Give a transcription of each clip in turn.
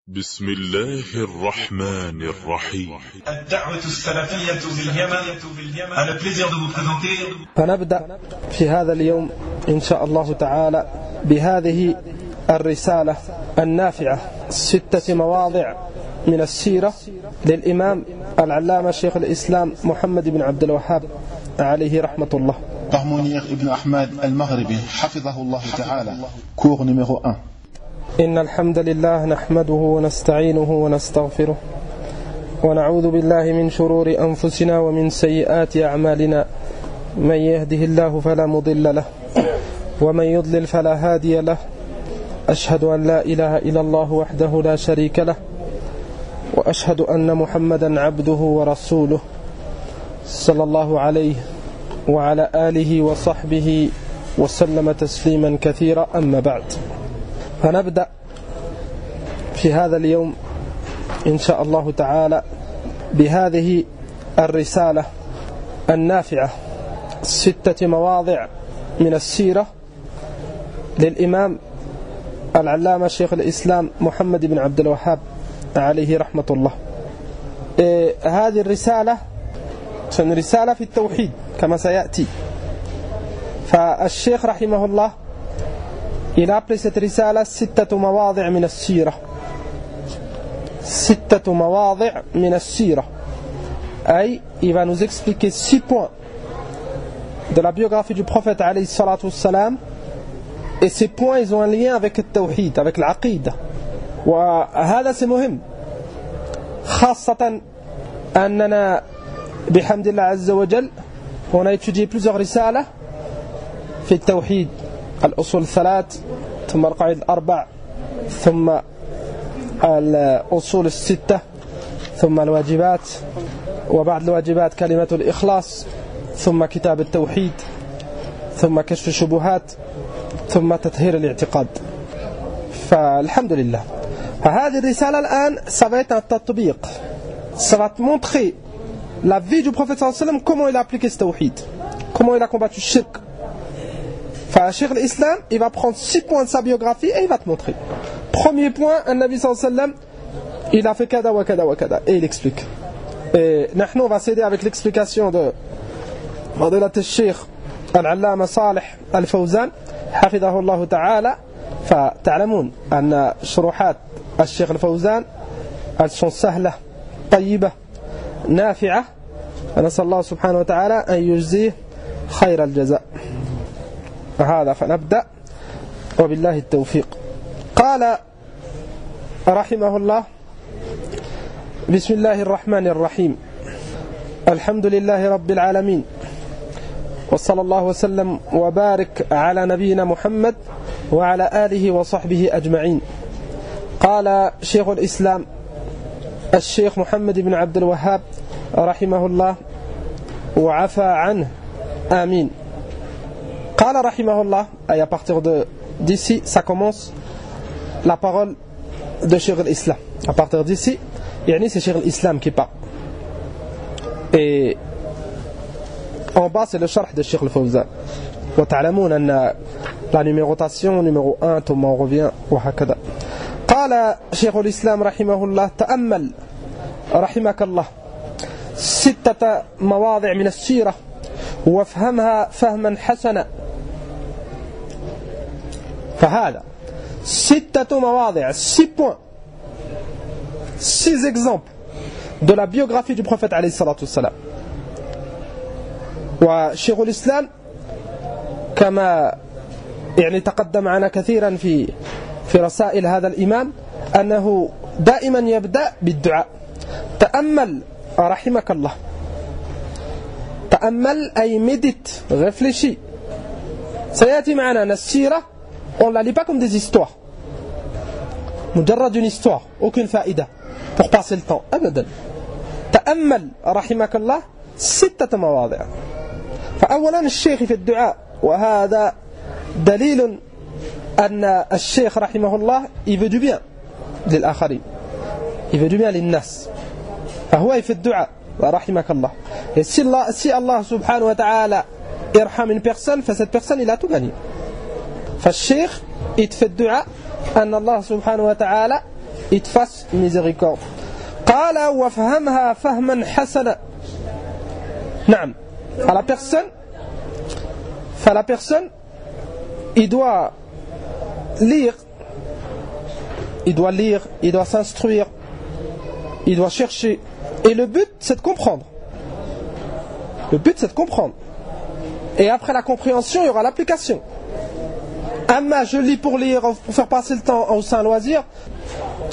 بسم الله الرحمن الرحيم. الدعوة السلفية باليمن. على plaisir de vous présenter. فنبدأ في هذا اليوم إن شاء الله تعالى بهذه الرسالة النافعة 6 مواضع من السيرة للإمام العلامة شيخ الإسلام محمد بن عبد الوهاب عليه رحمة الله. Par Mounir ibn Ahmad al-Maghribi, hafidhahullah ta'ala, cours numéro 1. إن الحمد لله نحمده ونستعينه ونستغفره ونعوذ بالله من شرور أنفسنا ومن سيئات أعمالنا، من يهده الله فلا مضل له ومن يضلل فلا هادي له. أشهد أن لا إله إلا الله وحده لا شريك له، وأشهد أن محمدا عبده ورسوله صلى الله عليه وعلى آله وصحبه وسلم تسليما كثيرا. أما بعد، فنبدأ في هذا اليوم إن شاء الله تعالى بهذه الرسالة النافعة 6 مواضع من السيرة للإمام العلامة شيخ الإسلام محمد بن عبد الوهاب عليه رحمة الله. هذه الرسالة رسالة في التوحيد كما سيأتي. فالشيخ رحمه الله il a appelé cette risala 6 مواضع من السيرة. 6 مواضع من السيرة. أي il va nous expliquer 6 points de la biographie du prophète alayhi salatu wassalam, et ces points ils ont un lien avec le tawhid, avec l'aqida. وهذا c'est مهم خاصة أننا بحمد الله عز وجل on a étudié plusieurs risales في التوحيد، الأصول الثلاث، ثم القواعد الأربع، ثم الأصول الستة، ثم الواجبات، وبعد الواجبات كلمة الإخلاص، ثم كتاب التوحيد، ثم كشف الشبهات، ثم تطهير الاعتقاد. فالحمد لله. هذه الرسالة الآن ça va être un تطبيق. Ça va te montrer la vie du prophète sallallahu alayhi wa sallam, comment il a appliqué ce tawhid, comment il a combattu le shirk. Cheikh l'Islam, il va prendre 6 points de sa biographie et il va te montrer. Premier point, un Nabi sallallahu alayhi wa sallam, il a fait kada wa kada wa kada, et il explique. Et nous, on va s'aider avec l'explication de la Cheikh Al-Allama Salih Al-Fawzan حفظه الله تعالى. فتعلمون أن شروحات الشيخ الفوزان elles sont سهلة طيبة نافعة. نسأل الله سبحانه وتعالى أن يجزيه خير الجزاء. هذا فنبدأ وبالله التوفيق. قال رحمه الله: بسم الله الرحمن الرحيم، الحمد لله رب العالمين، وصلى الله وسلم وبارك على نبينا محمد وعلى آله وصحبه أجمعين. قال شيخ الإسلام الشيخ محمد بن عبد الوهاب رحمه الله وعفى عنه آمين. قال رحمه الله، et à partir d'ici ça commence la parole de Cheikh l'Islam. À partir d'ici c'est Cheikh l'Islam qui parle, et en bas c'est le sharh de Cheikh al-Fawzan. وتعلمون أن la numérotation numéro 1 ثم on revient وهكذا. قال شيخ الإسلام رحمه الله: تأمل رحمك الله 6 مواضع من السيرة وافهمها فهما حسنا. فهذا 6 مواضع، 6 points, 6 exemples de la biographie du prophète عليه الصلاة والسلام. وشيخ الإسلام كما تقدم معنا كثيرا في رسائل هذا الإمام أنه دائما يبدأ بالدعاء. تأمل رحمك الله. تأمل أي médite, réfléchis. سيأتي معنا أن السيرة on ne la lit pas comme des histoires. مجرد une histoire, aucune فائدة pour passer le temps. أبدا. تأمل رحمك الله 6 مواضع. فأولا الشيخ في الدعاء، وهذا دليل أن الشيخ رحمه الله il veut du bien للآخرين، il veut du bien للناس. فهو في الدعاء رحمك الله. Et si Allah subhanahu wa ta'ala irham une personne, cette personne il a tout gagné. فالشيخ il te fait الدعاء أن الله سبحانه وتعالى il te fasse miséricorde. قال وفهمها فهما حسنا. نعم. À la personne, il doit lire, il doit s'instruire, il doit chercher. Et le but, c'est de comprendre. Et après la compréhension, il y aura l'application. Amma, je lis pour lire, pour faire passer le temps au sein loisir.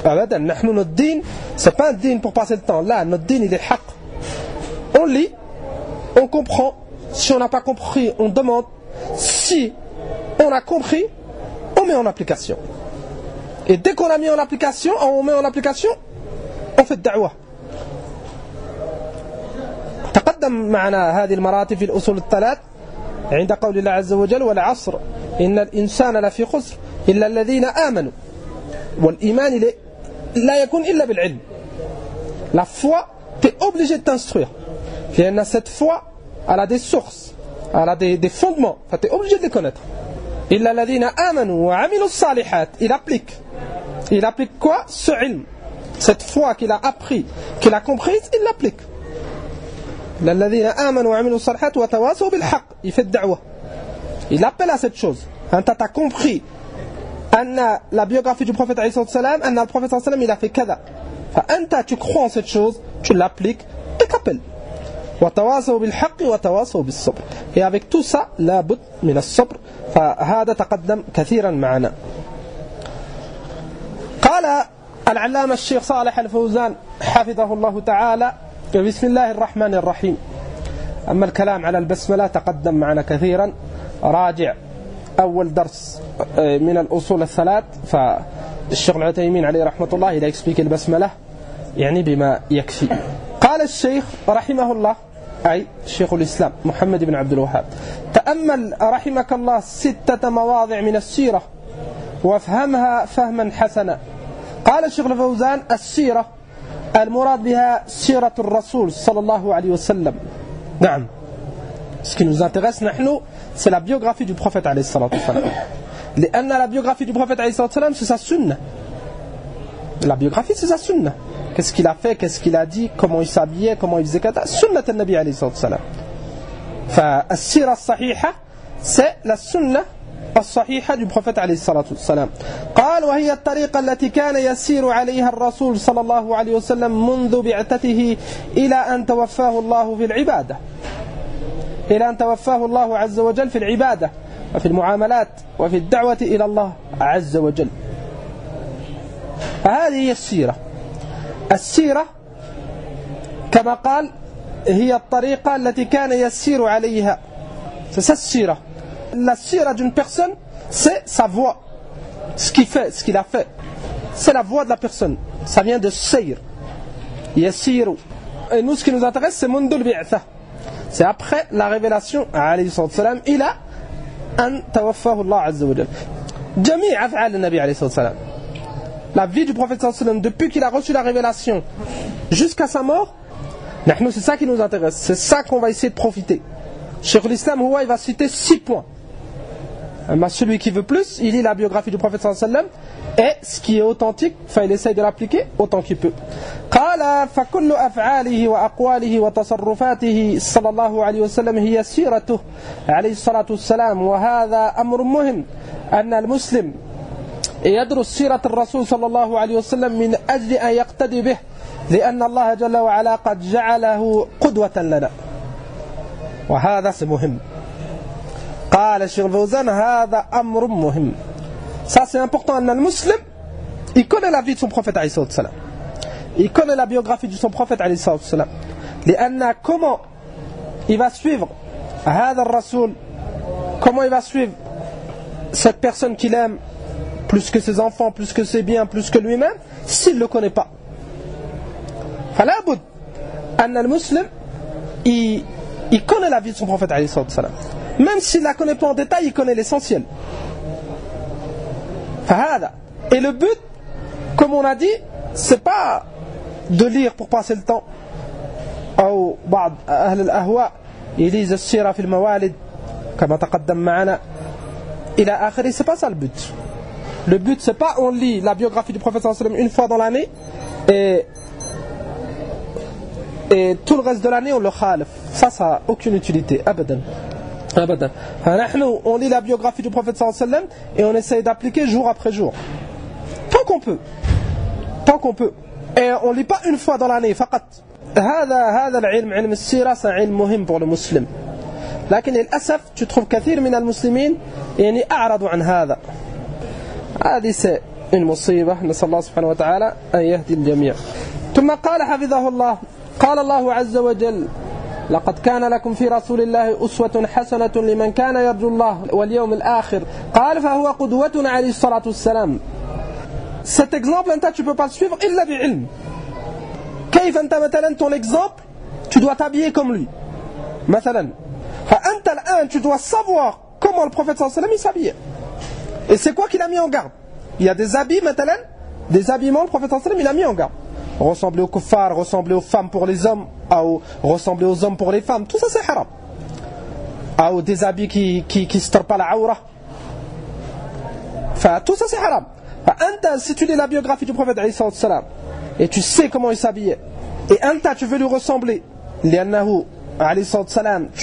Notre dîn, c'est pas un dîn pour passer le temps. Là, notre dîn, il est haq. On lit, on comprend. Si on n'a pas compris, on demande. Si on a compris, on met en application. Et dès qu'on a mis en application, on met en application, on fait da'wah. تقدم معنا هذه المراتب في الأصول الثلاث عند قول الله عز وجل والعصر إن الإنسان لفي خسر إلا الذين آمنوا. والإيمان لا يكون إلا بالعلم. La foi, tu es obligé de t'instruire. لأن cette foi, elle a des sources, elle a des fondements. Enfin, tu es obligé de les connaître. إلا الذين آمنوا وعملوا الصالحات. Il applique. Il applique quoi? Ce ilm. Cette foi qu'il a appris, qu'il a comprise, il l'applique. الذين آمنوا وعملوا الصالحات وتواصوا بالحق. Il fait da'wah. Il appelle à cette chose. Quand tu as compris la biographie du prophète alayhi salam, le prophète alayhi salam, il a fait kada. Enfin, tu crois en cette chose, tu l'appliques et t'appelles. وتواصوا بالحق وتواصوا بالصبر. Et avec tout ça, لا بد من الصبر. فهذا تقدم كثيرا معنا. قال العلامة الشيخ صالح الفوزان حفظه الله تعالى بسم الله الرحمن الرحيم. أما الكلام على البسملة تقدم معنا كثيرا. راجع أول درس من الأصول الثلاث. فالشيخ العثيمين عليه رحمة الله إذا يكسبيك البسملة يعني بما يكفي. قال الشيخ رحمه الله أي شيخ الإسلام محمد بن عبد الوهاب تأمل رحمك الله 6 مواضع من السيرة وافهمها فهما حسنا. قال الشيخ الفوزان السيرة المراد بها سيرة الرسول صلى الله عليه وسلم. نعم. Ce qui nous intéresse نحن c'est la biographie du prophète عليه الصلاة والسلام. لأن la biographie du prophète عليه الصلاة والسلام c'est sa sunna. La biographie c'est sa sunna. Qu'est-ce qu'il a fait, qu'est-ce qu'il a dit, comment il s'habillait, comment il faisait kata. Sunnat al-Nabi alayhi salam. فالسيرة الصحيحة c'est la sunna الصحيحة du prophète عليه الصلاة والسلام. قال وهي الطريقة التي كان يسير عليها الرسول صلى الله عليه وسلم منذ بعثته إلى أن توفاه الله في العبادة. إلى أن توفاه الله عز وجل في العبادة وفي المعاملات وفي الدعوة إلى الله عز وجل. فهذه هي السيرة. السيرة كما قال هي الطريقة التي كان يسير عليها. C'est ça السيرة. La sira d'une personne, c'est sa voie. Ce qu'il fait, ce qu'il a fait. C'est la voie de la personne. Ça vient de sayr. Yasiru. Et nous, ce qui nous intéresse, c'est Mundul Bi'atha. C'est après la révélation, alayhi salam, il a an tawaffahu Allah azza wa jal. Jami' af'al al-Nabi alayhi salam. La vie du prophète sallallahu alayhi wa sallam, depuis qu'il a reçu la révélation jusqu'à sa mort, c'est ça qui nous intéresse. C'est ça qu'on va essayer de profiter. Cheikh l'Islam, il va citer 6 points. Mais celui qui veut plus, il lit la biographie du prophète sallallahu alayhi wa sallam et ce qui est authentique, il essaye de l'appliquer autant qu'il peut. قال فكل أفعاله وأقواله وتصرفاته صلى الله عليه وسلم هي سيرته عليه الصلاة والسلام. وهذا أمر مهم أن المسلم يدرس سيرة الرسول صلى الله عليه وسلم من أجل أن يقتدي به لأن الله جل وعلا قد جعله قدوة لنا. وهذا مهم. قال الشيخ الفوزان هذا أمر مهم. Ça c'est important. أن المسلم il connaît la vie de son prophète عليه الصلاة والسلام. Il connaît la biographie de son prophète عليه الصلاة والسلام. لأن comment il va suivre هذا الرسول, comment il va suivre cette personne qu'il aime plus que ses enfants, plus que ses biens, plus que lui-même, s'il ne le connaît pas. فلا بد أن المسلم il connaît la vie de son prophète عليه الصلاة والسلام. Même s'il ne la connaît pas en détail, il connaît l'essentiel. فهذا. Et le but, comme on a dit, c'est pas de lire pour passer le temps. أو بعض أهل الأهواء يليز السيرة في الموالد كما تقدم معنا إلى آخره. C'est pas ça le but. Le but, c'est pas on lit la biographie du prophète sallallahu alayhi wa sallam une fois dans l'année et tout le reste de l'année on le khalif. Ça n'a aucune utilité. Abadan. Abadan. On lit la biographie du prophète sallallahu alayhi wa sallam et on essaye d'appliquer jour après jour. Tant qu'on peut. Tant qu'on peut. Et on ne lit pas une fois dans l'année. فقط. هذا العلم علم السيرة c'est un علم مهم pour le musulman. لكن للأسف tu trouves كثير من المسلمين يعني أعرضوا عن هذا. هذه c'est une مصيبة. نسأل الله سبحانه وتعالى أن يهدي الجميع. ثم قال حفظه الله قال الله عز وجل لقد كان لكم في رسول الله أسوة حسنة لمن كان يرجو الله واليوم الآخر قال فهو قدوتنا عليه الصلاة والسلام. Cet exemple, tu ne peux pas le suivre إلا بعلم. كيف أنت مثلا ton exemple, tu dois t'habiller comme lui. مثلا فأنت الآن tu dois savoir comment le prophète sallallahu alayhi wa sallam il s'habillait. Et c'est quoi qu'il a mis en garde? Il y a des habits مثلا, des habillements le prophète sallallahu alayhi wa sallam il a mis en garde. Ressembler aux kuffars, ressembler aux femmes pour les hommes, ou ressembler aux hommes pour les femmes, tout ça c'est haram. Ou des habits qui se torpent la aura. Enfin, tout ça c'est haram. Si tu lis la biographie du prophète et tu sais comment il s'habillait, et tu veux lui ressembler, tu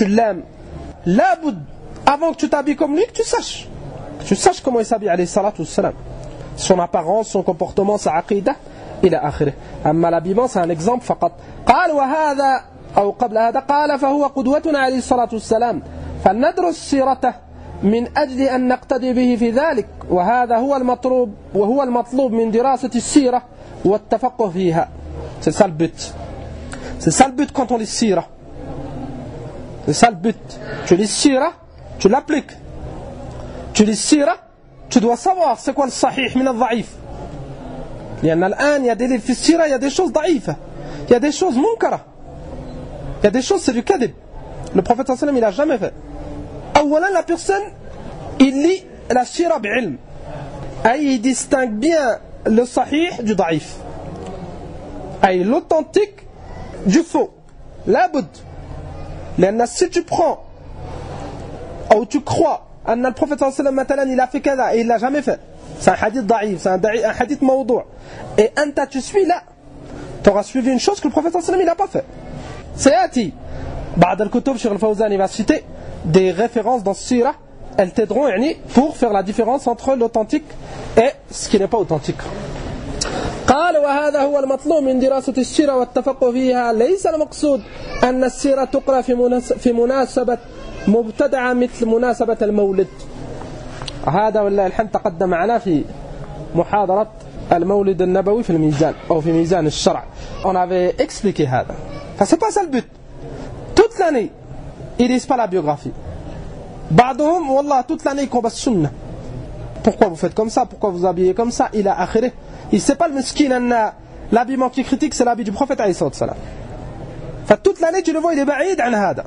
l'aimes, avant que tu t'habilles comme lui, que tu saches comment il s'habille, son apparence, son comportement, sa aqidah, إلى آخره. أما l'habillement c'est un exemple فقط. قال وهذا أو قبل هذا قال فهو قدوتنا عليه الصلاة والسلام فلندرس سيرته من أجل أن نقتدي به في ذلك وهذا هو المطلوب من دراسة السيرة والتفقه فيها. C'est ça le but. C'est ça le but quand on lit sira. C'est ça le but. Tu lis sira, tu l'appliques. Tu lis sira, tu dois savoir c'est quoi le sahih min al-dhaif. لأن الآن il y a des livres في السيرة, il y a des choses ضعيفة, il y a des choses munkara, il y a des choses c'est du kadib. Le prophète sallallahu alayhi wa sallam il a jamais fait. أولا la personne il lit la sira بعلم, il distingue bien le sahih du ضعيف, l'authentique du faux. لا بد. لأن si tu prends ou tu crois أن le prophète sallallahu alayhi wa sallam مثلا il a fait كذا et il l'a jamais fait, c'est un hadith daïf, c'est un hadith mawdou'. Et tu suis là, tu auras suivi une chose que le prophète sallallahu alayhi wa sallam il n'a pas fait. C'est Ati. Ba'd al-Kutub, Cheikh al-Fawzan il va citer des références dans ce sira, elles t'aideront pour faire la différence entre l'authentique et ce qui n'est pas authentique. قال وهذا هو المطلوب من دراسة السيرة والتفقه فيها ليس المقصود أن السيرة تقرأ في مناسبة مبتدعة مثل مناسبة المولد. هذا والله الحمد تقدم معنا في محاضرة المولد النبوي في الميزان أو في ميزان الشرع. On avait expliqué هذا. Enfin, c'est pas ça le but. Toute l'année, ils lisent pas la biographie. بعضهم والله toute l'année ils combattent sunna. Pourquoi vous faites comme ça? Pourquoi vous habillez comme ça? Il a akhiré. Il sait pas le miskin, l'habillement qui critique c'est l'habit du prophète alayhi salam. Enfin, toute l'année tu le vois il est ba'id an hada.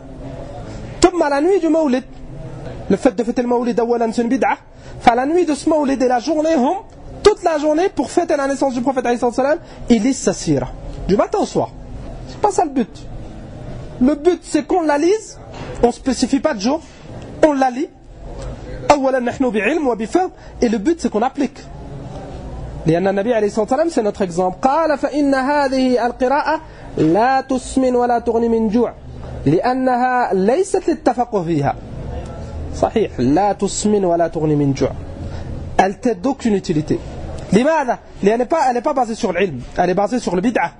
ثم la nuit du mawlid, le fait de fêter le mawlid awalan c'est une bid'ah. Enfin, la nuit de ce mawlid et la journée, toute la journée pour fêter la naissance du prophète alayhi salam, ils lisent sa sira du matin au soir. C'est pas ça le but. Le but c'est qu'on la lise, on spécifie pas de jour, on la lit. أولا نحن بعلم وبفهم, et le but c'est qu'on applique. لأن النبي عليه الصلاة والسلام c'est notre exemple. قال فإن هذه القراءة لا تسمن ولا تغني من جوع لأنها ليست للتفقه فيها. صحيح, لا تسمن ولا تغني من جوع. Elle t'aide d'aucune utilité. لماذا؟ لأن elle n'est pas basée sur l'ilm, elle est basée sur le bid'ah.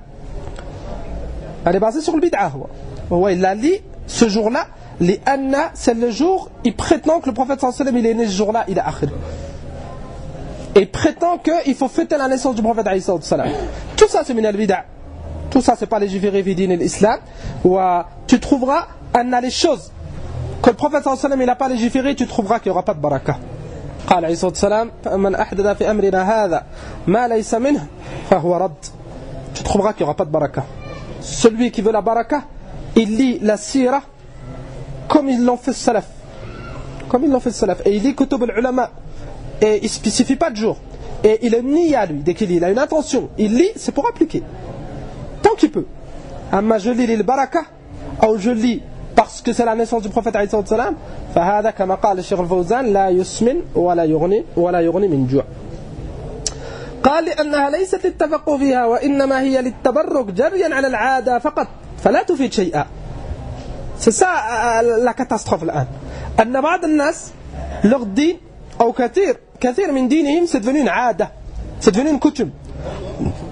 Elle est basée sur le bid'ah. Il la lit ce jour-là. لأن c'est le jour, il prétend que le prophète sallallahu alayhi wa sallam il est né ce jour-là, il est akhir. Et prétend qu'il faut fêter la naissance du prophète alayhi sallam. Tout ça c'est min al-bid'a. Tout ça c'est pas légiféré fi din l'islam. Tu trouveras les choses que le prophète sallallahu alayhi wa sallam il n'a pas légiféré, tu trouveras qu'il n'y aura pas de baraka. قال عليه الصلاة والسلام من أحدث في أمرنا هذا ما ليس منه فهو رد. Tu trouveras qu'il n'y aura pas de baraka. Celui qui veut la baraka, il lit la sira comme ils l'ont fait salaf. Comme ils l'ont fait salaf. Et il lit kutub al-ulama. Et il ne spécifie pas de jour. Et il est niya lui. Dès qu'il lit, il a une intention. Il lit, c'est pour appliquer. Tant qu'il peut. Amma je lis le baraka, ou je lis parce que c'est la naissance du prophète alayhi salam, فهذا كما قال الشيخ الفوزان لا يسمن ولا يغني من جوع. قال لأنها ليست للتفقه فيها وإنما هي للتبرك جريا على العادة فقط فلا تفيد شيئا. C'est ça la catastrophe الآن. أن بعض الناس leur دين أو كثير من دينهم c'est devenu une عادة, c'est devenu une coutume.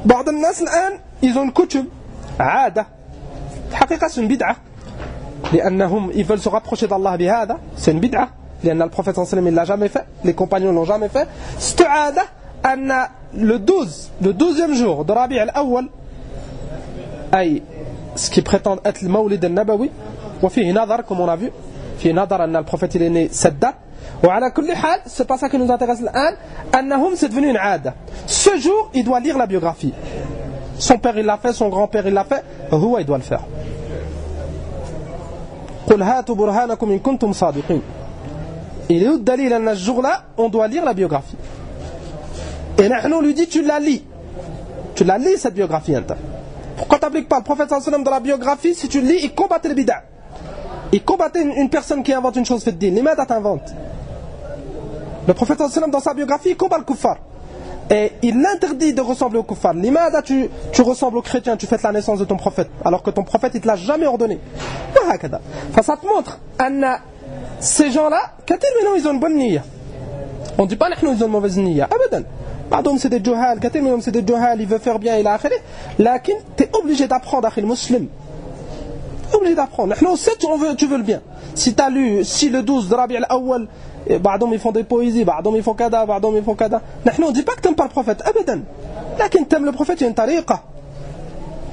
بعض الناس الآن ils ont une coutume, عادة. الحقيقة c'est une bid'ah. لأنهم ils veulent se rapprocher d'Allah بهذا, c'est une bid'ah. لأن le prophète sallallahu alayhi wa sallam il l'a jamais fait, les compagnons l'ont jamais fait. C'est عادة أن le 12e jour de Rabi' al-Awwal, أي ce qui prétend être le Mawlid al-Nabawi, وفيه نظر comme on a vu, فيه نظر أن le prophète il est né cette date. وعلى كل حال c'est pas ça qui nous intéresse الآن. أنهم c'est devenu une عادة. Ce jour il doit lire la biographie. Son père il l'a fait, son grand-père il l'a fait, il doit le faire. قل هاتوا برهانكم إن كنتم صادقين. Il est où le dalil à ce jour-là, on doit lire la biographie. Et nous lui dit tu la lis cette biographie. Pourquoi tu n'appliques pas le prophète sallallahu alayhi wa sallam dans la biographie? Si tu le lis, il combattait les bid'a. Il combattait une personne qui invente une chose fait din. L'imada t'invente. Le prophète sallallahu alayhi wa sallam dans sa biographie, il combat le kuffar. Et il interdit de ressembler au kuffar. L'imada tu ressembles aux chrétiens, tu fêtes la naissance de ton prophète, alors que ton prophète il te l'a jamais ordonné. Enfin, ça te montre ces gens-là, ils ont une bonne niya. On ne dit pas qu'ils ont une mauvaise niya. Abadan. Pardon, c'est des johal, c'est des johal, il veut faire bien, il a akhiri. Lakin, tu es obligé d'apprendre, akhil muslim. Obligé d'apprendre. Nous, tu veux le bien. Si tu as lu, si le 12 de Rabi' al-Awwal, pardon, ils font des poésies, pardon, ils font kada, pardon, ils font kada. Nous, on ne dit pas que tu n'aimes pas le prophète. Abadan. Lakin, tu aimes le prophète, il y a une tariqa.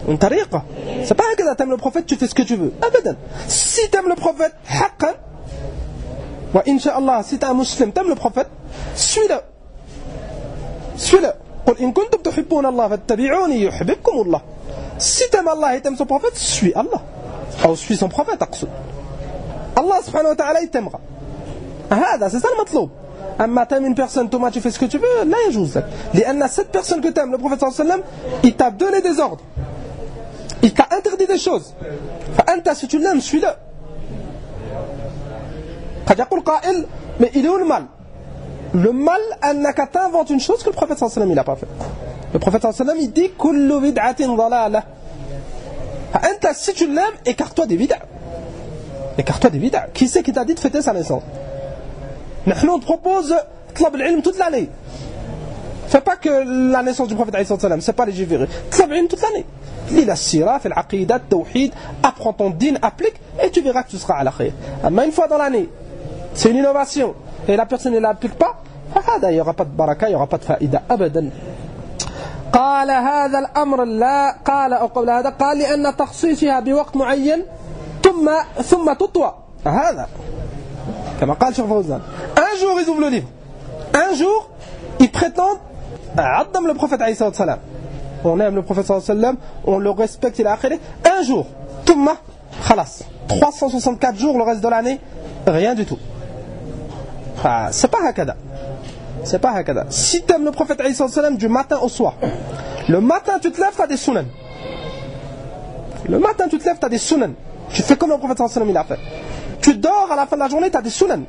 Une tariqa. C'est pas que tu aimes le prophète, tu fais ce que tu veux. Abadan. Si tu aimes le prophète, haqqan, wa incha'Allah, si tu es un musulman, tu aimes le prophète, suis-le. Suis-le. قل إن كنتم تحبون الله فاتبعوني يحببكم الله. Si tu aimes Allah et tu aimes son prophète, suis Allah. Ou suis son prophète, أقصد. Allah subhanahu wa ta'ala il t'aimera. C'est ça le matloub. أما t'aimes une personne, toi tu fais ce que tu veux, là يجوز لك. لأن cette personne que tu aimes, le prophète sallallahu alayhi wa sallam, il t'a donné des ordres. Il t'a interdit des choses. فأنت si tu l'aimes, suis-le. قد يقول قائل, mais il est où le mal? Le mal, annaka t'inventes une chose que le prophète sallallahu alayhi wa sallam il n'a pas fait. Le prophète sallallahu alayhi wa sallam il dit kullu bid'atin dalalah. Anta si tu l'aimes, écarte-toi des bid'a. Écarte-toi des bid'a. Qui c'est qui t'a dit de fêter sa naissance? Nous on te propose tlab l'ilm toute l'année. Fais pas que la naissance du prophète sallallahu alayhi wa sallam, c'est pas les juifs. Tlab l'ilm toute l'année. Lis la sira, fais l'aqidat, tawhid, apprends ton din, applique et tu verras que tu seras à la khayr. Mais une fois dans l'année, c'est une innovation. Et la personne ne l'applique pas, il n'y aura pas de baraka, il n'y aura pas de faïda, abadan. قال هذا الأمر لا قال أو قبل هذا قال لأن تخصيصها بوقت معين ثم تطوى هذا كما قال شيخ فوزان. Un jour ils ouvrent le livre, un jour ils prétendent عظم le prophète alayhi salam, on aime le prophète sallallahu alayhi wa sallam, on le respecte il a akhiri. Un jour ثم خلاص 364 jours le reste de l'année rien du tout. C'est pas hakada. C'est pas hakada. Si tu aimes le prophète alayhi salam du matin au soir, le matin tu te lèves, tu as des sunan. Le matin tu te lèves, tu as des sunan. Tu fais comme le prophète sallam il a fait. Tu dors à la fin de la journée, tu as des sunan.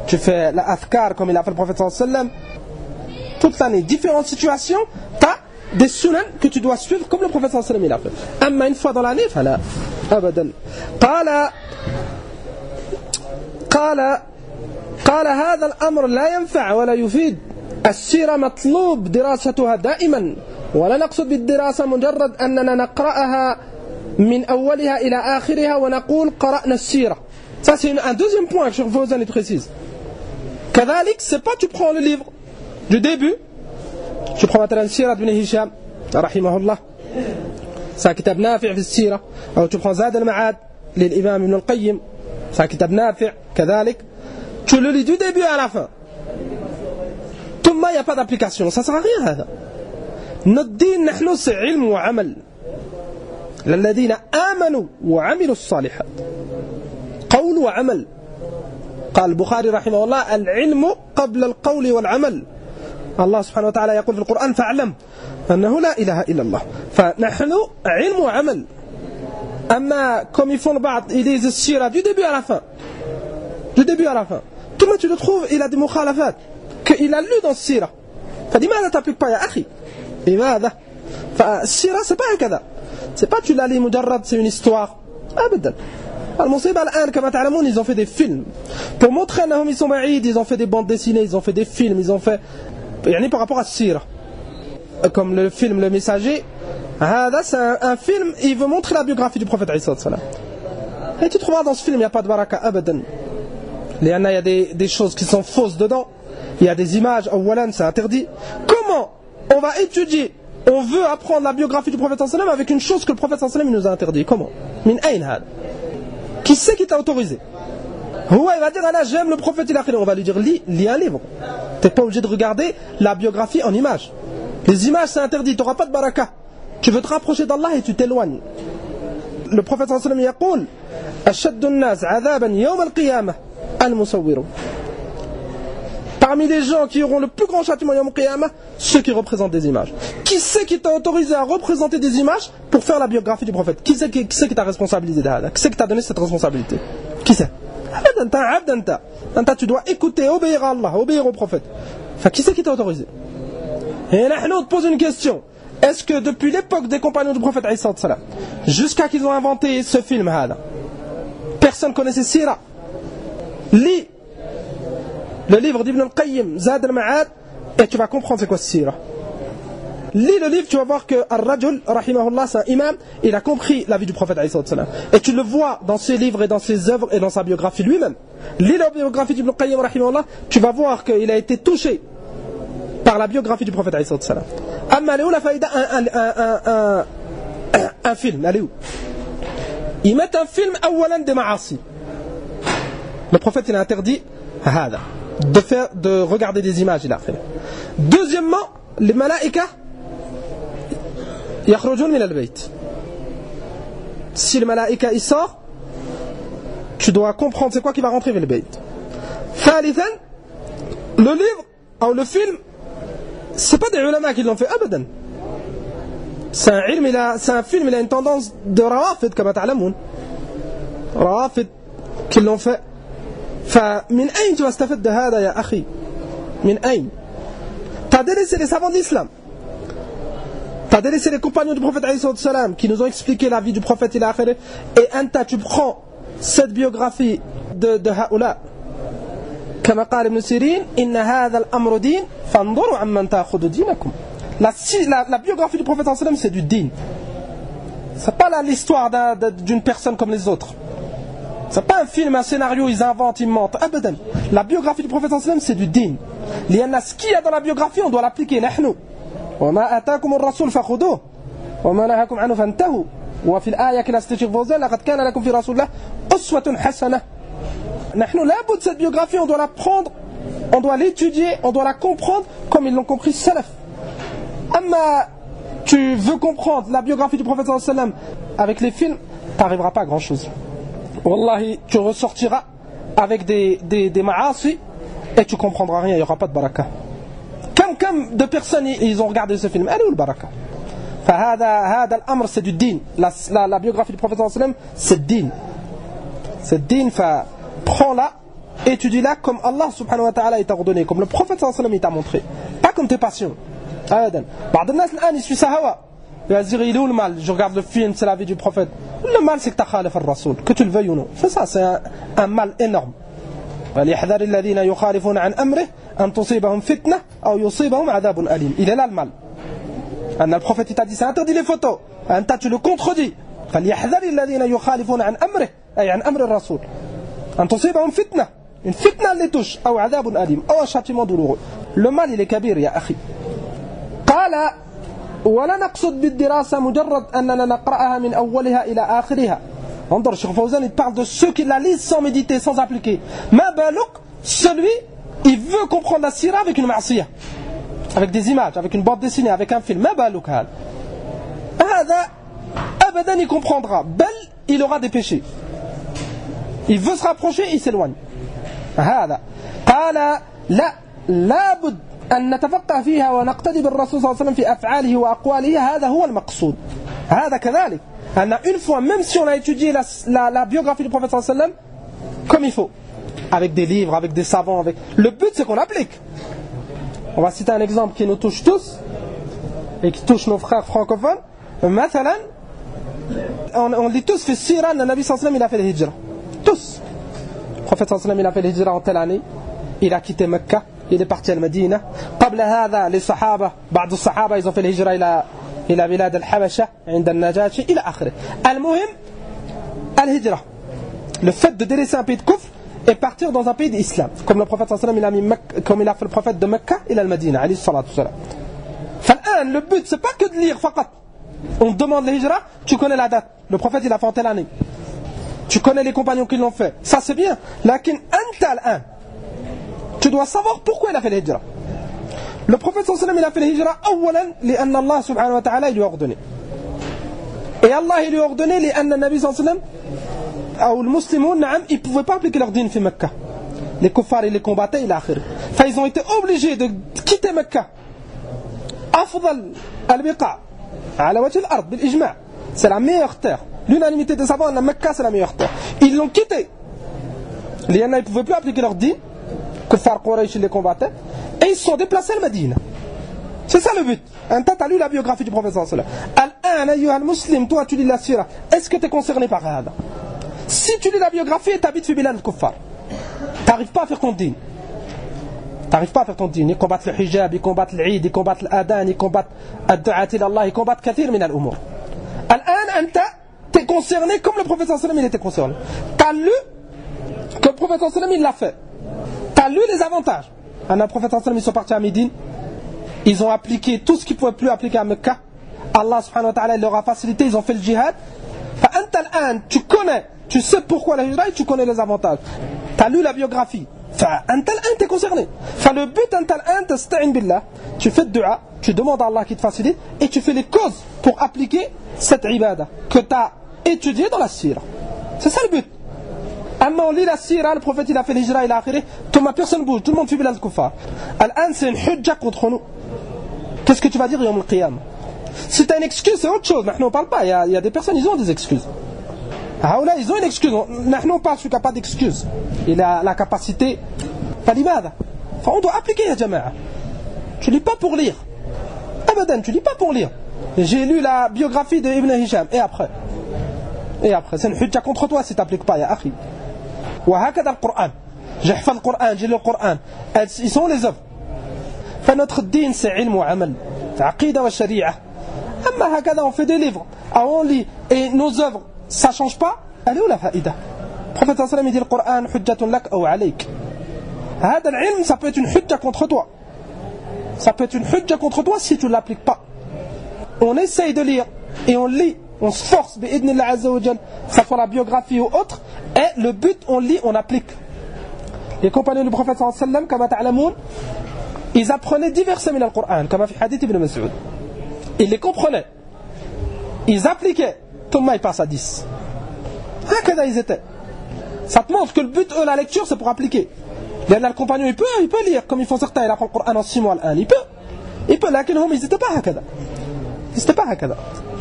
Tu fais la athkar comme il a fait le prophète sallam. Toute l'année, différentes situations, tu as des sunan que tu dois suivre comme le prophète sallam il a fait. Amma une fois dans l'année, fala abadan. قال هذا الأمر لا ينفع ولا يفيد. السيرة مطلوب دراستها دائما ولا نقصد بالدراسة مجرد أننا نقرأها من أولها إلى آخرها ونقول قرأنا السيرة. Ça c'est un deuxième point que Cheikh Fawzan précise. كذلك c'est pas tu prends le livre du début, tu prends مثلا سيرة ابن هشام رحمه الله, c'est un kitab نافع في السيرة, أو tu prends زاد المعاد للإمام ابن القيم, c'est un kitab نافع كذلك. Tu le lis du début à la fin. Tout le monde, il n'y a pas d'application. Ça ne sert à rien. هذا. Notre dîn, نحن c'est علم وعمل. الذين آمنوا وعملوا الصالحات. قول وعمل. قال البخاري رحمه الله العلم قبل القول والعمل. الله سبحانه وتعالى يقول في القرآن فاعلم أنه لا إله إلا الله. فنحن علم وعمل. أما comme ils font le بعض, ils lisent السيرة du début à la fin. Du début à la fin. Tout le monde tu le trouves, il a des mukhalafat qu'il a lu dans le sira. فلماذا تابليك با يا أخي؟ لماذا؟ فالسيرة c'est pas هكذا. C'est pas tu la lis مجرد c'est une histoire. أبدا. المصيبة الآن كما تعلمون ils ont fait des films. Pour montrer أنهم ils sont بعيد, ils ont fait des bandes dessinées, ils ont fait des films, ils ont fait يعني par rapport à السيرة. Comme le film Le Messager, c'est un film, il veut montrer la biographie du prophète Isa. Et tu trouveras dans ce film, il n'y a pas de baraka, abadan. Il y a des choses qui sont fausses dedans. Il y a des images, c'est interdit. Comment on va étudier, on veut apprendre la biographie du prophète avec une chose que le prophète il nous a interdit? Comment? Min ayn had? Qui c'est qui t'a autorisé? Il va dire, j'aime le prophète, on va lui dire, lis un livre. Tu n'es pas obligé de regarder la biographie en images. Les images c'est interdit, tu n'auras pas de baraka. Tu veux te rapprocher d'Allah et tu t'éloignes. Le prophète sallallahu alayhi wa sallam dit Ashaddu an-nas 'adhaban yawm al-qiyamah al-musawwirun. Parmi les gens qui auront le plus grand châtiment yawm al-qiyamah, ceux qui représentent des images. Qui c'est qui t'a autorisé à représenter des images pour faire la biographie du prophète? Qui c'est qui t'a responsabilisé de ça? Qui c'est qui t'a donné cette responsabilité? Qui c'est? Tu dois écouter, obéir à Allah, obéir au prophète. Enfin, qui c'est qui t'a autorisé? Et là, on te pose une question. Est-ce que depuis l'époque des compagnons du prophète Isa, jusqu'à qu'ils ont inventé ce film, personne connaissait Sira? Lis le livre d'Ibn al-Qayyim, Zad al-Ma'ad, et tu vas comprendre c'est quoi Sira. Lis le livre, tu vas voir que Ar-Rajul, rahimahullah, c'est un imam, il a compris la vie du prophète Isa. Et tu le vois dans ses livres et dans ses œuvres et dans sa biographie lui-même. Lis la biographie d'Ibn al-Qayyim, rahimahullah, tu vas voir qu'il a été touché par la biographie du prophète alayhi salam. Amma elle est où la faïda? Un film, elle est où? Ils mettent un film awalan des ma'asi. Le prophète il a interdit de regarder des images, il a fait. Deuxièmement, les malaïka yakhrujun min al-bayt. Si le malaïka il sort, tu dois comprendre c'est quoi qui va rentrer vers le bayt. Thalithan, le livre ou le film, c'est pas des ulama qui l'ont fait, abadan. C'est un film, il a une tendance de rawafid, comme ta'lamoun. Rawafid qui l'ont fait. فمن أين تستفيد de هذا يا أخي؟ من أين؟ T'as délaissé les savants de l'islam. T'as délaissé les compagnons du prophète alayhi salam qui nous ont expliqué la vie du prophète et tu prends cette biographie de haoula. كما قال ابن سيرين إن هذا الأمر دين فانظروا عمن تأخذوا دينكم. La biographie du prophète sallam c'est du din. C'est pas l'histoire d'une personne comme les autres. C'est pas un film, un scénario, ils inventent, ils mentent. Abadan. La biographie du prophète sallam c'est du din. Ce qu'il y a dans la biographie on doit l'appliquer. نحن وما آتاكم الرسول فخذوه وما نهاكم عنه فانتهوا وفي الآية كلا استشير فوزان لقد كان لكم في رسول الله أسوة حسنة. de cette biographie, on doit la prendre, on doit l'étudier, on doit la comprendre comme ils l'ont compris salaf. Amma, tu veux comprendre la biographie du prophète sallam avec les films, tu n'arriveras pas à grand chose. Wallahi, tu ressortiras avec des ma'asi et tu comprendras rien, il n'y aura pas de baraka. Comme de personnes ils ont regardé ce film, elle est où le baraka? هذا الأمر c'est du din. La biographie du prophète sallam c'est din. C'est din, prends-la, étudie-la comme Allah subhanahu wa ta'ala t'a ordonné, comme le prophète sallallahu alayhi wa sallam t'a montré, pas comme tes passions. بعض الناس الآن il suit sa hawa, il va se dire il est où le mal? Je regarde le film, c'est la vie du prophète. Le mal c'est que t'as khalif al-rasoul, que tu le veuilles ou non. C'est ça, c'est un mal énorme. وَلْيَحْذَرِ الَّذِينَ يُخَالِفُونَ عَنْ أَمْرِهِ أَنْ تُصِيبَهُمْ فِتْنَةٌ أَوْ يُصِيبَهُمْ عَذَابٌ أَلِيمٌ. Il est là le mal. Le prophète t'a dit c'est interdit les photos, tu le contredis. فَلْيَحْذَرِ الَّذِينَ يُخَالِفُونَ عَنْ أَمْرِهِ أي عن أمر الرسول أن تصيبهم فتنة. Une fitna les touche أو عذاب أليم أو un châtiment douloureux. Le mal il est kabir يا أخي. قال ولا نقصد بالدراسة مجرد أننا نقرأها من أولها إلى آخرها. انظر الشيخ فوزان il parle de ceux qui la lisent sans méditer, sans appliquer. ما بالك celui il veut comprendre la sira avec une ma'siyah, avec des images, avec une bande dessinée, avec un film. ما بالك هذا أبدا il comprendra. بل il aura des péchés. Il veut se rapprocher, il s'éloigne. هذا قال لا بد أن نتفقه فيها ونقتدي بالرسول صلى الله عليه وسلم في أفعاله وأقواله. هذا هو المقصود. هذا كذلك أن une fois même si on a étudié la biographie du prophète صلى الله عليه وسلم comme il faut, avec des livres, avec des savants, le but c'est qu'on applique. On va citer un exemple qui nous touche tous et qui touche nos frères francophones. Mathalan, on lit tous, في السيرة أن النبي صلى الله عليه وسلم il a fait l'hijra. Tous. Le prophète صلى الله عليه وسلم il a fait l'hijra en telle année. Il a quitté Mecca. Il est parti à Medina. قبل هذا les صحابة بعض الصحابة ils ont fait l'hijra إلى بلاد الحبشة عند النجاشي إلى آخره. المهم الهجرة. Le fait de délaisser un pays de kufr et partir dans un pays d'islam. Comme le prophète صلى الله عليه وسلم comme il a fait le prophète de Mecca إلى المدينة عليه الصلاة والسلام. فالآن le but c'est pas que de lire فقط. On te demande l'hijra, tu connais la date. Le prophète il a fait en telle année. Tu connais les compagnons qui l'ont fait. Ça c'est bien. Lakin anta al-an. Tu dois savoir pourquoi il a fait l'hijra. Le prophète sallallahu alayhi wa sallam il a fait l'hijra awalan لأن Allah subhanahu wa ta'ala il lui a ordonné. Et Allah il lui a ordonné لأن النبي صلى الله عليه وسلم أو المسلمون نعم ils pouvaient pas appliquer leur dîn في Mecca. Les kuffars ils les combattaient إلى آخره. Ils ont été obligés de quitter Mecca. أفضل البقاع على وجه الأرض بالإجماع. C'est la meilleure terre. L'unanimité des savants, la Mecca c'est la meilleure terre. Ils l'ont quitté. Les ne pouvaient plus appliquer leur dîn. Kuffar Quraysh les combattaient. Et ils se sont déplacés à Medina. C'est ça le but. Un tas, tu as lu la biographie du prophète sallallahu alayhi wa sallam. Al-an ayyuha al-muslim, toi tu lis la sira. Est-ce que tu es concerné par ça? Si tu lis la biographie, tu habites fi bilad al-kuffar. Tu n'arrives pas à faire ton dîn. Tu n'arrives pas à faire ton dîn. Ils combattent le hijab, ils combattent l'Eid, ils combattent l'adhan, ils combattent ad-du'at ila Allah, ils combattent kathir min al-umur. Al-an, anta, tu es concerné comme le prophète sallallahu alayhi wa sallam il était concerné. Tu as lu que le prophète sallallahu alayhi wa sallam il l'a fait. Tu as lu les avantages. Un prophète sallallahu alayhi wa sallam ils sont partis à Médine. Ils ont appliqué tout ce qu'ils ne pouvaient plus appliquer à Mecca. Allah subhanahu wa ta'ala leur a facilité, ils ont fait le djihad. Tu connais, tu sais pourquoi la hijra et tu connais les avantages. Tu as lu la biographie. Tu es concerné. Le but, tu fais le dua, tu demandes à Allah qu'il te facilite et tu fais les causes pour appliquer cette ibada que tu as étudiée dans la sira. C'est ça le but. On lit la sira, le prophète il a fait l'hijra, il a akhiré, tout ma personne bouge, tout le monde fait bilal al-kuffar. Al-an c'est une hujja contre nous. Qu'est-ce que tu vas dire yawm al-qiyamah? Si tu as une excuse, c'est autre chose. Nous on parle pas, il y a des personnes, ils ont des excuses. Ils ont une excuse. Nous on parle, celui qui n'a pas d'excuse. Il a la capacité. Enfin, on doit appliquer ya jama'a. Tu lis pas pour lire. Abadan, tu lis pas pour lire. J'ai lu la biographie de Ibn Hisham. Et après, c'est une hujja contre toi si tu n'appliques pas, ya akhi. وهكذا القرآن. J'hafaz le Coran, j'ai le Coran. Ils sont les œuvres. Notre dîn c'est ilm wa amal. Aqida wa sharia. Amma hakada on fait des livres. On lit et nos œuvres ça change pas. Elle est où la faïda? Le prophète sallallahu alayhi wa sallam dit le Coran hujjatun lak ou alayk. Hada l'ilm ça peut être une hujja contre toi. Ça peut être une hujja contre toi si tu ne l'appliques pas. On essaye de lire et on lit. On se force, bi'idnillah azza wa jal, que ce soit la biographie ou autre, et le but, on lit, on applique. Les compagnons du prophète sallallahu alayhi wa sallam, kama ta'lamoun, ils apprenaient divers versets min al-Qur'an, comme fi hadith ibn Mas'ud. Ils les comprenaient. Ils appliquaient. Thomas, il passe à 10. Hakada ils étaient. Ça te montre que le but, la lecture, c'est pour appliquer. Le compagnon, il peut lire, comme ils font certains, il apprend le Qur'an en 6 mois, il peut, là, ils n'étaient pas hakada.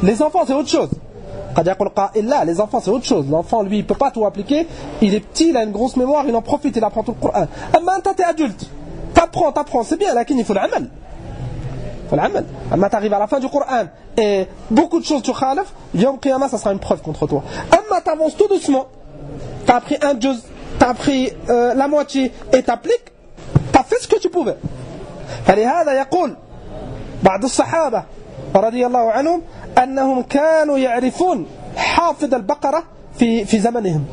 Les enfants c'est autre chose. Les enfants c'est autre chose. L'enfant lui il peut pas tout appliquer. Il est petit, il a une grosse mémoire, il en profite, il apprend tout le Coran. Amma t'es adulte, t'apprends, c'est bien, mais il faut l'amal. Amma t'arrives à la fin du Coran et beaucoup de choses tu khalaf, yawm qiyamah ça sera une preuve contre toi. Amma t'avances tout doucement. T'as appris un juz, t'as appris la moitié et t'appliques. T'as fait ce que tu pouvais. فلهذا يقول بعض الصحابة رضي الله عنهم أنهم كانوا يعرفون حافظ البقرة في زمنهم.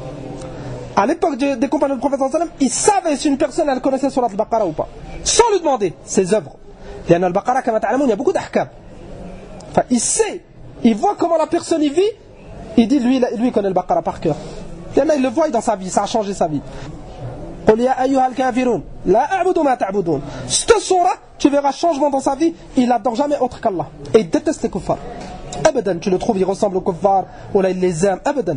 À l'époque des compagnons du prophète sallallahu alayhi wa sallam, ils savaient si une personne elle connaissait Surat al-Baqarah ou pas, sans lui demander ses œuvres. لأن البقرة كما تعلمون il y a beaucoup d'ahkam. Enfin, il sait, il voit comment la personne y vit, il dit lui il connaît le Baqarah par cœur. Il le voit dans sa vie, ça a changé sa vie. قل يا أيها الكافرون لا أعبد ما تعبدون. Cette sourate, tu verras changement dans sa vie, il n'adore jamais autre qu'Allah. Et il déteste les kuffars. Abadan, tu le trouves, il ressemble aux kuffars, ou là il les aime. Abadan.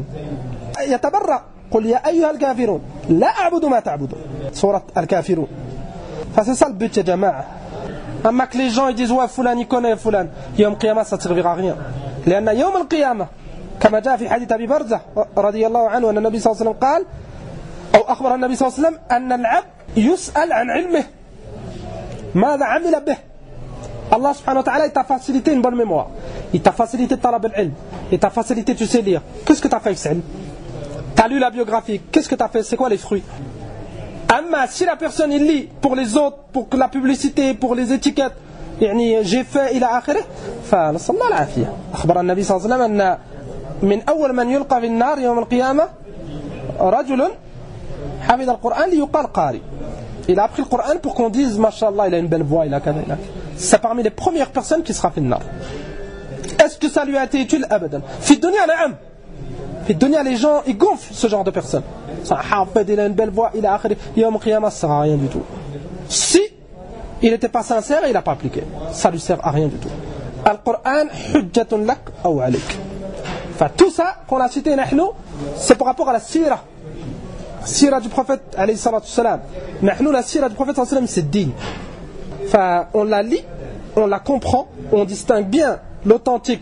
يتبرأ قل يا أيها الكافرون لا أعبد ما تعبدون. Sourate al-Kafirun. Enfin, c'est ça le but, ya jama'a. Amma que les gens ils disent ouais, Fulan il connaît Fulan. Yawm Qiyamah ça ne servira à rien. لأن يوم القيامة كما جاء في حديث أبي برزة رضي الله عنه أن النبي صلى الله عليه وسلم قال أو أخبر النبي صلى الله عليه وسلم أن العبد يسأل عن علمه ماذا عمل به Allah subhanahu wa ta'ala, il t'a facilité une bonne mémoire. Il t'a facilité talab al-ilm. Il t'a facilité, tu sais lire. Qu'est-ce que tu as fait avec ça? Tu as lu la biographie. Qu'est-ce que tu as fait? C'est quoi les fruits? Amma, si la personne il lit pour les autres, pour la publicité, pour les étiquettes, يعني j'ai fait إلى آخره, فنسأل الله العافية. أخبر النبي صلى الله عليه وسلم أن من أول من يلقى في النار يوم القيامة رجل حفظ القرآن ليقال قارئ. Il a appris le Coran pour qu'on dise Masha'Allah, il a une belle voix, il a kada, il a. C'est parmi les premières personnes qui sera fait le nar. Est-ce que ça lui a été utile? Abadan. Fi dunya na'am. Fi dunya, les gens ils gonflent ce genre de personnes. Ça hafid, il a une belle voix, il a akhir, yawm qiyamah, ça sert à rien du tout. Si il n'était pas sincère et il n'a pas appliqué, ça lui sert à rien du tout. Al-Qur'an hujjatun lak ou alik. Enfin tout ça qu'on a cité nahnu, c'est par rapport à la sira. Sira du prophète alayhi salatu salam. Nahnu, la sira du prophète sallallahu alayhi wa sallam, c'est din. Enfin, on la lit, on la comprend, on distingue bien l'authentique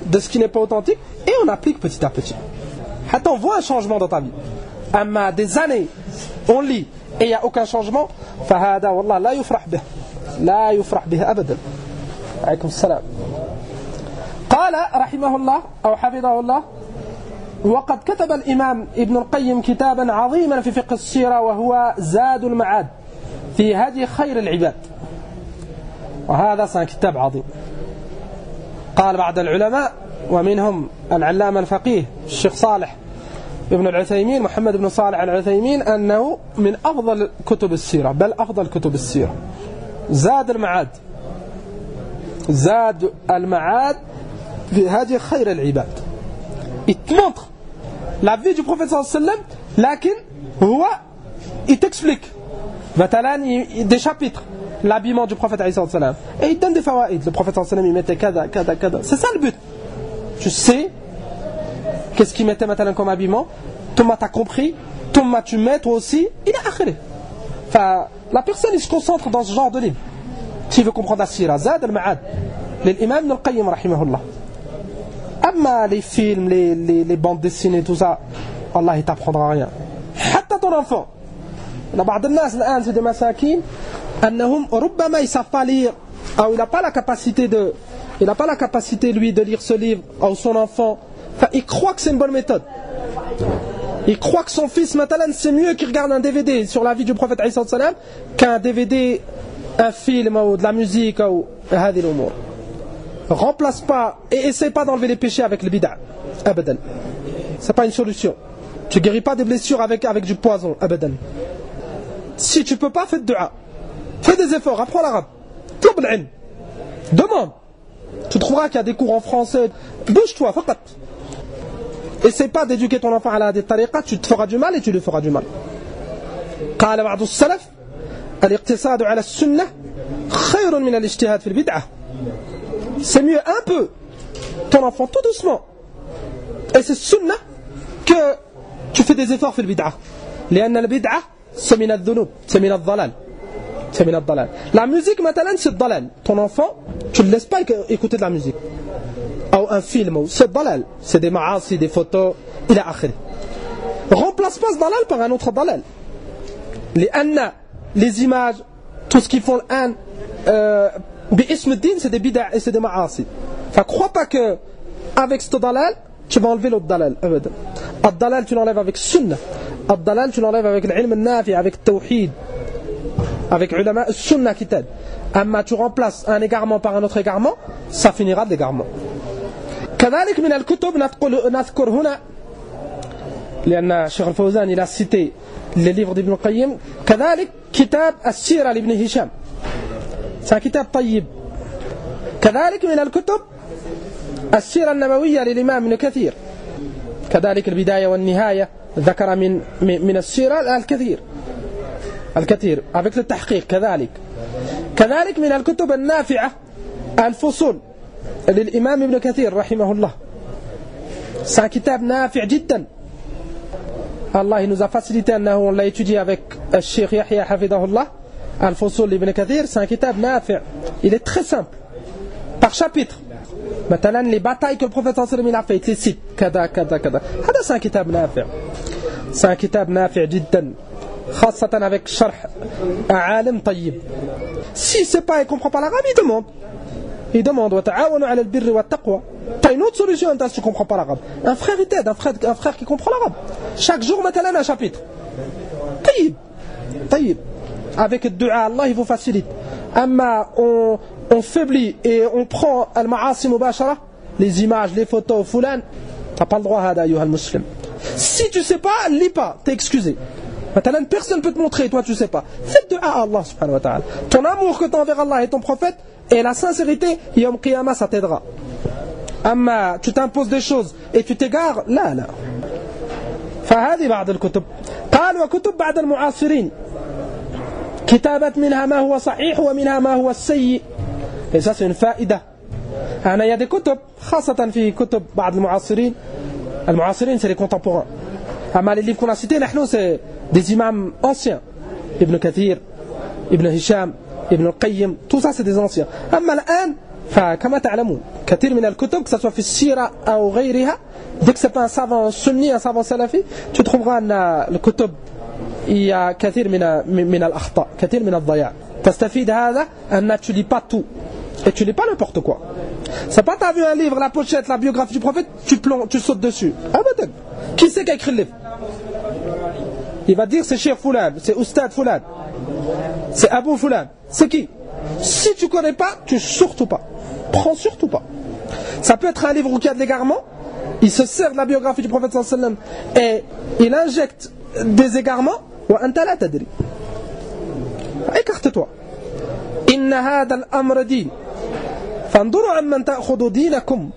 de ce qui n'est pas authentique et on applique petit à petit. Attends, on voit un changement dans ta vie. Amma des années, on lit et il n'y a aucun changement. Fahada wallah la yufrah bih. La yufrah bih abadan. Alaykum salam. Qala rahimahullah ou hafidahullah. وقد كتب الإمام ابن القيم كتابا عظيما في فقه السيرة وهو زاد المعاد في هدي خير العباد. وهذا كتاب عظيم. قال بعض العلماء ومنهم العلامة الفقيه الشيخ صالح ابن العثيمين محمد بن صالح العثيمين أنه من أفضل كتب السيرة بل أفضل كتب السيرة. زاد المعاد. زاد المعاد في هدي خير العباد. Il te montre la vie du prophète sallallahu alayhi wa sallam, lakin huwa, il t'explique des chapitres, l'habillement du prophète sallallahu alayhi wa sallam, et il donne des fawaïd. Le prophète sallallahu alayhi wa sallam il mettait kada, kada, kada. C'est ça le but. Tu sais qu'est-ce qu'il mettait maintenant comme habillement, Thomas t'as compris, Thomas tu mets toi aussi, il est akhiré. Enfin, la personne il se concentre dans ce genre de livre. S'il veut comprendre la sira, Zad al-Ma'ad, l'imam Ibn al-Qayyim rahimahullah. Amma les films, les bandes dessinées, tout ça, Allah il t'apprendra rien. Hatta ton enfant. Il y a بعض الناس الآن c'est des masakines, أنهم ربما ils savent pas lire, ou il n'a pas la capacité lui de lire ce livre, ou son enfant. Enfin, il croit que c'est une bonne méthode. Il croit que son fils, maintenant, c'est mieux qu'il regarde un DVD sur la vie du prophète alayhi salam qu'un DVD, un film ou de la musique ou هذه الأمور. Remplace pas et essaie pas d'enlever les péchés avec le bid'a. Abadan. C'est pas une solution. Tu guéris pas des blessures avec du poison. Abadan. Si tu peux pas, fais de dua. Fais des efforts, apprends l'arabe. Tlub al-ilm. Demande. Tu trouveras qu'il y a des cours en français. Bouge-toi, faqat. Essaie pas d'éduquer ton enfant à la tariqa, tu te feras du mal et tu lui feras du mal. قال بعض السلف الاقتصاد على السنة خير من الاجتهاد في البدعة. C'est mieux un peu ton enfant tout doucement et c'est sunna que tu fais des efforts في البدعة لأن البدعة c'est من الذنوب c'est من الضلال c'est من الضلال. La musique maintenant c'est الضلال. Ton enfant tu ne le laisses pas écouter de la musique ou un film, c'est الضلال, c'est des maassi, des photos إلى آخره. Remplace pas ce dalal par un autre dalal. لأن les images, tout ce qu'ils font الآن باسم الدين c'est des bid'a et c'est des maassi. Enfin crois pas que avec ce dalal tu vas enlever l'autre dalal. الدلال tu l'enlèves avec sunna. الدلال tu l'enlèves avec l'ilm al-nafi, avec le tawhid, avec ulama sunna qui t'aide. Amma tu remplaces un égarement par un autre égarement, ça finira d'égarement. كذلك من الكتب نذكر هنا لأن الشيخ الفوزان il a cité les livres d'Ibn al-Qayyim. كذلك كتاب السيرة لابن هشام. C'est un kitab طيب. كذلك من الكتب السيرة النبوية للإمام ابن كثير. كذلك البداية والنهاية ذكر من السيرة الكثير avec le تحقيق. كذلك من الكتب النافعة الفصول للإمام ابن كثير رحمه الله. C'est un kitab نافع جدا. Allah il nous a facilité on l'a étudié avec le Cheikh Yahya hafidahullah. Al-Fusul ibn Kathir, c'est un kitab nafi'. Il est très simple. Par chapitre. Maintenant, les batailles que le prophète sallallahu alayhi wa sallam a fait, il les cite. Kada. C'est un kitab nafi'. C'est un kitab nafi' jiddan. خاصة avec شرح عالم طيب. Si c'est pas, il comprend pas l'arabe, il demande. Il demande وتعاونوا على البر والتقوى. T'as une autre solution si tu comprends pas l'arabe. Un frère il t'aide, un frère qui comprend l'arabe. Chaque jour مثلا un chapitre. طيب. Avec le dua, Allah il vous facilite. Amma on faiblit et on prend al-ma'asi mubashara, les images, les photos, fulan, t'as pas le droit hada ayyuha al-muslim. Si tu sais pas, lis pas, t'es excusé. Maintenant, personne peut te montrer, toi tu sais pas. Fais le dua à Allah subhanahu wa ta'ala. Ton amour que t'as envers Allah et ton prophète et la sincérité, yawm qiyamah ça t'aidera. Amma tu t'imposes des choses et tu t'égares, là. فهذه بعض الكتب. قال وكتب بعد المعاصرين. كتابة منها ما هو صحيح ومنها ما هو السيء. Et ça c'est une faïda. Il y a des كتب خاصة في كتب بعض المعاصرين. المعاصرين c'est les contemporains. أما les livres qu'on a cités نحن c'est des imams anciens. Ibn Kathir, Ibn Hisham, Ibn al-Qayyim, tout ça c'est des anciens. أما الآن فكما تعلمون كثير من الكتب que ça soit في السيرة أو غيرها, dès que c'est pas un savant sunni, un savant salafi, tu trouveras le كتب il y a كثير من الأخطاء, كثير من الضياع. تستفيد هذا أن tu lis pas tout et tu lis pas n'importe quoi. C'est pas t'as vu un livre, la pochette, la biographie du prophète, tu sautes dessus. Abadan. Qui c'est qui a écrit le livre? Il va dire c'est Cheikh Foulan, c'est Oustad Foulan, c'est Abou Foulan. C'est qui? Si tu connais pas, tu surtout pas. Prends surtout pas. Ça peut être un livre où il y a de l'égarement. Il se sert de la biographie du prophète sallallahu alayhi wa sallam et il injecte des égarements. وأنت لا تدري. écarte-toi. إن هذا الأمر دين فانظروا عمن تأخذوا دينكم.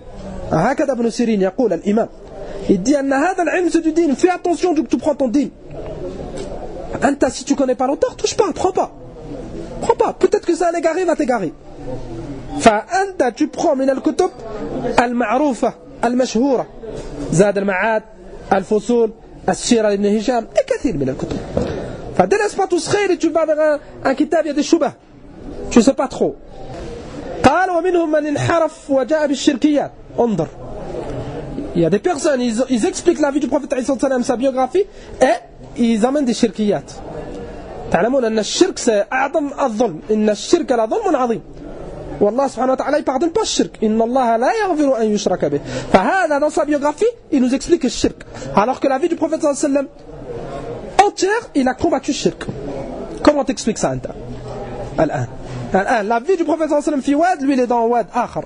هكذا ابن سيرين يقول الإمام. Il dit أن هذا العلم c'est du din. Fais attention que tu prends ton din. أنت si tu connais pas l'auteur, touche pas, prends pas. Prends pas. Peut-être que c'est un égaré, va t'égarer. فأنت tu prends من الكتب المعروفة المشهورة. زاد المعاد, الفصول, السيرة لابن هشام et كثير من الكتب. فدرس pas tous خير et tu vas vers un kitab, il y a des shubah. Tu sais pas trop. قال ومنهم من انحرف وجاء بالشركيات. انظر. Il y a des personnes, ils expliquent la vie du prophète alayhi salam, sa biographie, et ils amènent des shirkiyat. تعلمون أن الشرك أعظم الظلم. إن الشرك لظلم عظيم. والله سبحانه وتعالى il pardonne pas le shirk. إن الله لا يغفر أن يشرك به. فهذا dans sa biographie, il nous explique le shirk. Alors que la vie du prophète sallallahu alayhi wa sallam entière, il a combattu le shirk. Comment t'expliques ça أنت الآن la vie du prophète sallallahu alayhi wa sallam في واد, lui il est dans واد آخر.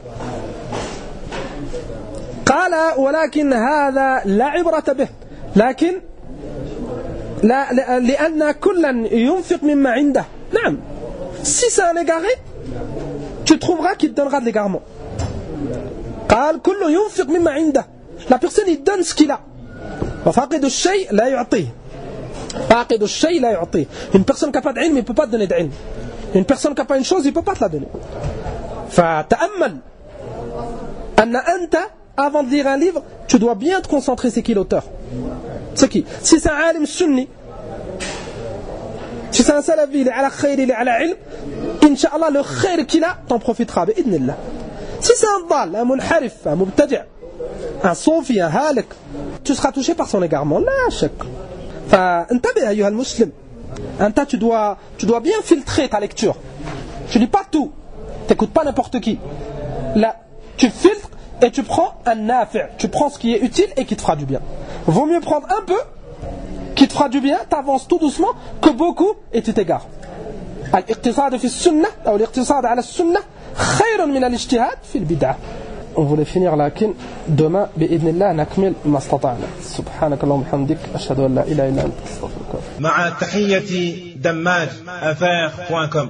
قال ولكن هذا لا عبرة به. لكن لا لأن كلا ينفق مما عنده. نعم. Si c'est un égaré, tu trouveras qu'il te donnera de l'égarement. قال كل ينفق مما عنده. La personne il donne ce qu'il a. وفاقد الشيء لا يعطيه. فاقد الشيء لا يعطيه. Une personne qui n'a pas d'ilm, il ne peut pas te donner d'ilm. Une personne qui n'a pas une chose, il ne peut pas te la donner. فتأمل أن أنت avant de lire un livre, tu dois bien te concentrer c'est qui l'auteur. C'est qui? Si c'est un alim sunni, si c'est un salafi, il est à la khayr, il est à la ilm, Inch'Allah, le khayr qu'il a, t'en profitera. Bi'idnillah. Si c'est un dal, un munharif, un mubtadi', un soufi, un halik, tu seras touché par son égarement. La shak. Fa'intabih ayyuha al-muslim. Anta, tu dois bien filtrer ta lecture. Tu lis pas tout. T'écoutes pas n'importe qui. Là, tu filtres et tu prends un nafi'. Tu prends ce qui est utile et qui te fera du bien. Vaut mieux prendre un peu qui te fera du bien, t'avances tout doucement, que beaucoup et tu t'égares. Al-iqtisad fi sunnah ou l'iqtisad ala sunnah khayrun min al-ijtihad fi al-bid'ah. On voulait finir lakin demain bi'idnillah nakmil ma stata'na. Subhanakallahumma hamdik ashhadu an la ilaha illa anta astaghfiruka. مع تحية دماج affaires.com